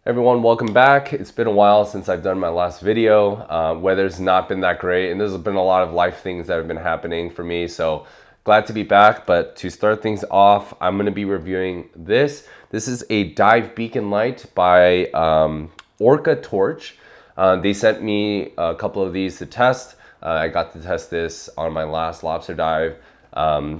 Everyone, welcome back. It's been a while since I've done my last video. Weather's not been that great, and there's been a lot of life things that have been happening for me, so glad to be back. But to start things off, I'm going to be reviewing this. This is a dive beacon light by Orcatorch. They sent me a couple of these to test. I got to test this on my last lobster dive.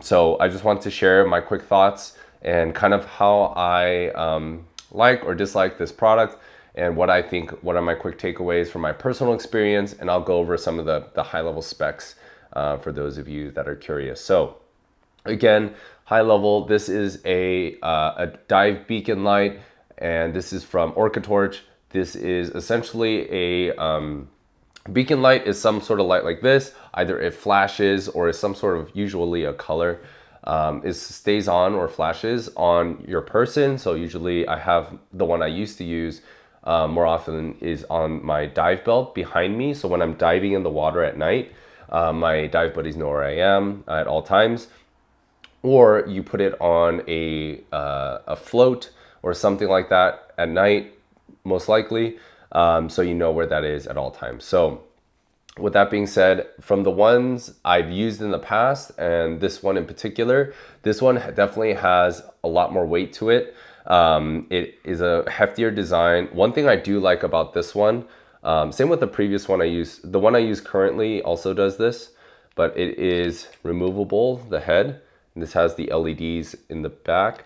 So I just want to share my quick thoughts and kind of how I like or dislike this product and what I think, what are my quick takeaways from my personal experience, and I'll go over some of the high level specs for those of you that are curious. So again, high level, this is a dive beacon light, and this is from Orcatorch. This is essentially a beacon light is some sort of light like this. Either it flashes or is some sort of usually a color. It stays on or flashes on your person. So usually I have the one I used to use more often is on my dive belt behind me. So when I'm diving in the water at night, my dive buddies know where I am at all times. Or you put it on a float or something like that at night, most likely, so you know where that is at all times. So with that being said, from the ones I've used in the past, and this one in particular, this one definitely has a lot more weight to it. It is a heftier design. One thing I do like about this one, same with the previous one I used, the one I use currently also does this, but it is removable, the head. And this has the LEDs in the back.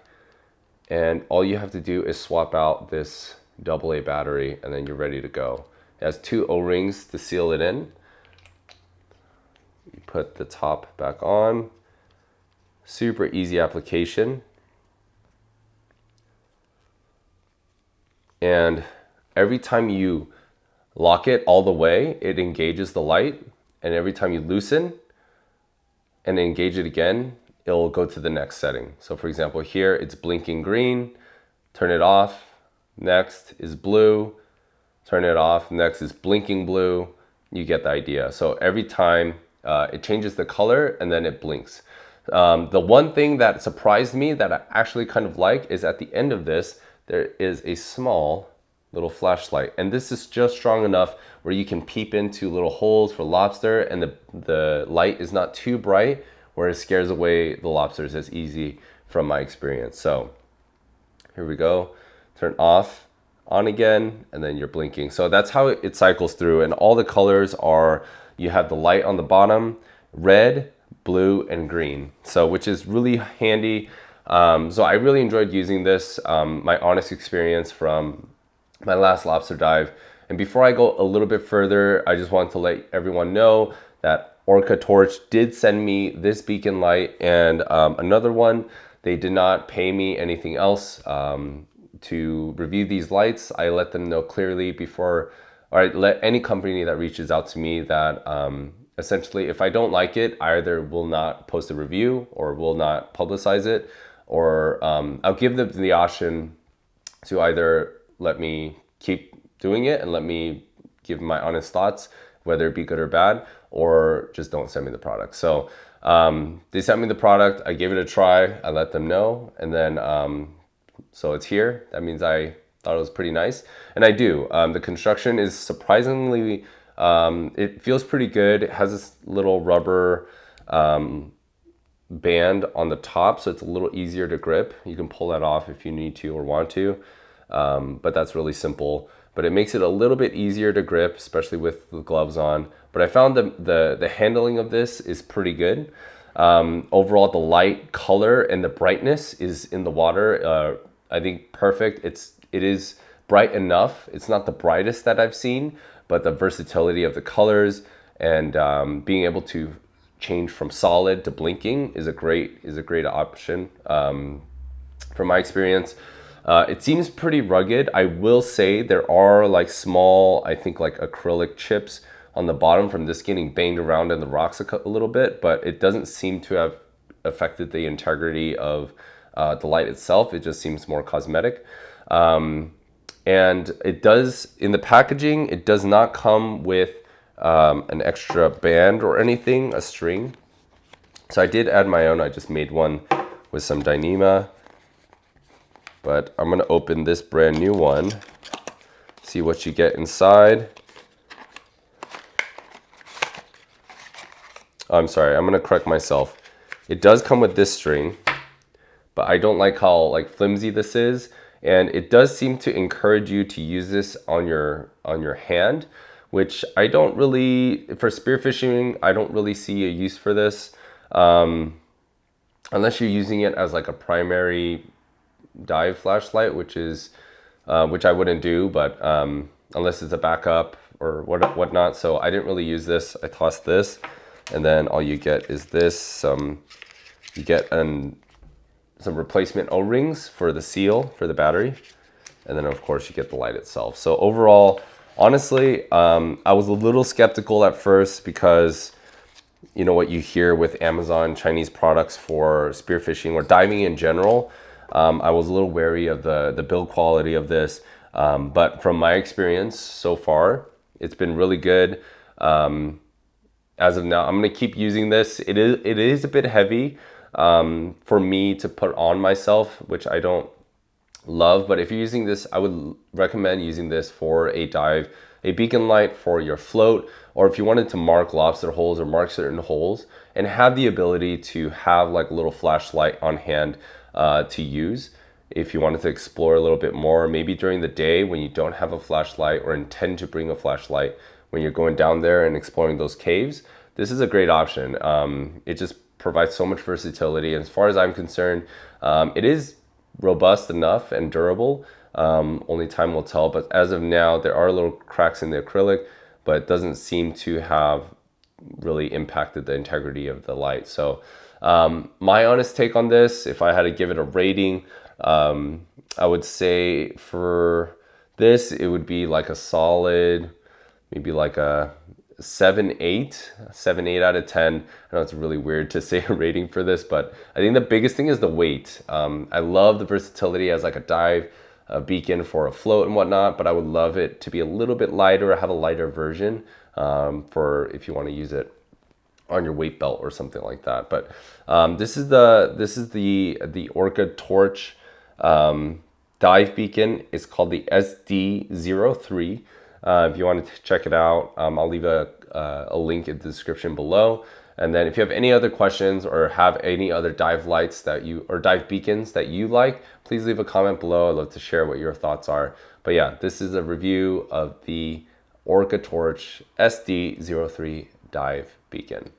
And all you have to do is swap out this AA battery and then you're ready to go. It has two O-rings to seal it in. You put the top back on. Super easy application. And every time you lock it all the way, it engages the light. And every time you loosen and engage it again, it'll go to the next setting. So for example, here it's blinking green, turn it off. Next is blue, turn it off. Next is blinking blue. You get the idea. So every time it changes the color and then it blinks. The one thing that surprised me that I actually kind of like is at the end of this, there is a small little flashlight. And this is just strong enough where you can peep into little holes for lobster, and the light is not too bright where it scares away the lobsters as easy from my experience. So here we go. Turn off, on again, and then you're blinking. So that's how it cycles through, and all the colors are, you have the light on the bottom, red, blue, and green. So which is really handy. So I really enjoyed using this, my honest experience from my last lobster dive. And before I go a little bit further, I just want to let everyone know that Orcatorch did send me this beacon light and another one. They did not pay me anything else to review these lights. I let them know clearly before, or I let any company that reaches out to me that essentially if I don't like it, I either will not post a review or will not publicize it, or I'll give them the option to either let me keep doing it and let me give my honest thoughts, whether it be good or bad, or just don't send me the product. So they sent me the product, I gave it a try, I let them know, and then so it's here. That means I thought it was pretty nice, and I do. The construction is surprisingly, it feels pretty good. It has this little rubber band on the top, so it's a little easier to grip. You can pull that off if you need to or want to, but that's really simple. But it makes it a little bit easier to grip, especially with the gloves on. But I found the handling of this is pretty good. Overall, the light, color, and the brightness is in the water, I think perfect. It is bright enough. It's not the brightest that I've seen, but the versatility of the colors and being able to change from solid to blinking is a great option from my experience. It seems pretty rugged. I will say there are like small, I think like acrylic chips on the bottom from this getting banged around in the rocks a little bit, but it doesn't seem to have affected the integrity of the light itself. It just seems more cosmetic. And it does, in the packaging, it does not come with an extra band or anything, a string. So I did add my own. I just made one with some Dyneema. But I'm gonna open this brand new one see what you get inside. I'm sorry, I'm gonna correct myself. It does come with this string, but I don't like how like flimsy this is. And it does seem to encourage you to use this on your hand, which I don't really, for spearfishing, I don't really see a use for this. Unless you're using it as like a primary dive flashlight, which I wouldn't do, but unless it's a backup or whatnot. So I didn't really use this. I tossed this, and then all you get is this. You get some replacement O-rings for the seal for the battery, and then of course you get the light itself. So overall, honestly, I was a little skeptical at first because you know what you hear with Amazon Chinese products for spearfishing or diving in general. I was a little wary of the build quality of this, but from my experience so far, it's been really good. As of now, I'm gonna keep using this. It is a bit heavy for me to put on myself, which I don't love, but if you're using this, I would recommend using this for a dive, a beacon light for your float, or if you wanted to mark lobster holes or mark certain holes and have the ability to have like a little flashlight on hand to use if you wanted to explore a little bit more, maybe during the day when you don't have a flashlight or intend to bring a flashlight when you're going down there and exploring those caves. This is a great option. It just provides so much versatility. And as far as I'm concerned, it is robust enough and durable. Only time will tell, but as of now, there are little cracks in the acrylic, but it doesn't seem to have really impacted the integrity of the light. So my honest take on this, if I had to give it a rating, I would say for this, it would be like a solid, maybe like a 7-8 out of 10. I know it's really weird to say a rating for this, but I think the biggest thing is the weight. I love the versatility as like a beacon for a float and whatnot, but I would love it to be a little bit lighter or have a lighter version for if you want to use it on your weight belt or something like that. But this is the Orcatorch dive beacon. It's called the SD03. If you wanted to check it out, I'll leave a link in the description below. And then if you have any other questions or have any other dive lights or dive beacons that you like, please leave a comment below. I'd love to share what your thoughts are. But yeah, this is a review of the Orcatorch SD03 dive beacon.